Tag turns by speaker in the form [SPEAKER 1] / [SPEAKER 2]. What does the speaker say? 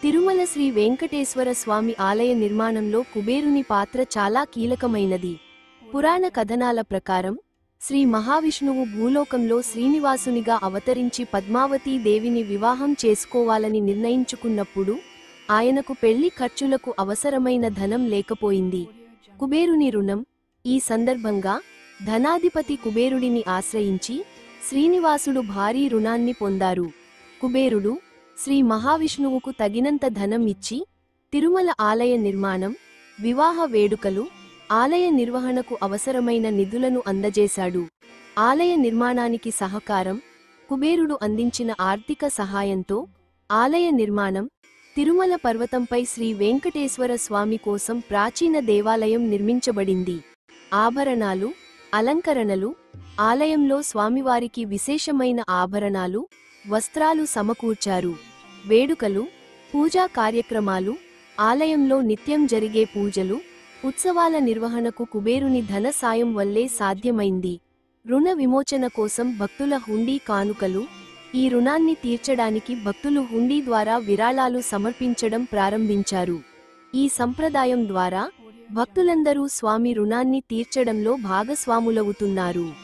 [SPEAKER 1] తిరుమల శ్రీ వెంకటేశ్వర స్వామి ఆలయ నిర్మాణంలో కుబేరుని పాత్ర చాలా కీలకమైనది. పురాణ కథనాల ప్రకారం శ్రీ మహావిష్ణువు భూలోకంలో శ్రీనివాసునిగా అవతరించి పద్మావతీ దేవిని వివాహం చేసుకోవాలని నిర్ణయించుకున్నప్పుడు ఆయనకు పెళ్లి ఖర్చులకు అవసరమైన ధనం లేకపోయింది. కుబేరుని రుణం. ఈ సందర్భంగా ధనాధిపతి కుబేరుడిని ఆశ్రయించి శ్రీనివాసుడు భారీ రుణాన్ని పొందారు. కుబేరుడు శ్రీ మహావిష్ణువుకు తగినంత ధనం ఇచ్చి తిరుమల ఆలయ నిర్మాణం, వివాహ వేడుకలు, ఆలయ నిర్వహణకు అవసరమైన నిధులను అందజేశాడు. ఆలయ నిర్మాణానికి సహకారం. కుబేరుడు అందించిన ఆర్థిక సహాయంతో ఆలయ నిర్మాణం, తిరుమల పర్వతంపై శ్రీ వెంకటేశ్వర స్వామి కోసం ప్రాచీన దేవాలయం నిర్మించబడింది. ఆభరణాలు, అలంకరణలు. ఆలయంలో స్వామివారికి విశేషమైన ఆభరణాలు, వస్త్రాలు సమకూర్చారు. వేడుకలు, పూజా కార్యక్రమాలు. ఆలయంలో నిత్యం జరిగే పూజలు, ఉత్సవాల నిర్వహణకు కుబేరుని ధన సాయం వల్లే సాధ్యమైంది. రుణ విమోచన కోసం భక్తుల హుండీ కానుకలు. ఈ రుణాన్ని తీర్చడానికి భక్తులు హుండీ ద్వారా విరాళాలు సమర్పించడం ప్రారంభించారు. ఈ సంప్రదాయం ద్వారా భక్తులందరూ స్వామి రుణాన్ని తీర్చడంలో భాగస్వాములవుతున్నారు.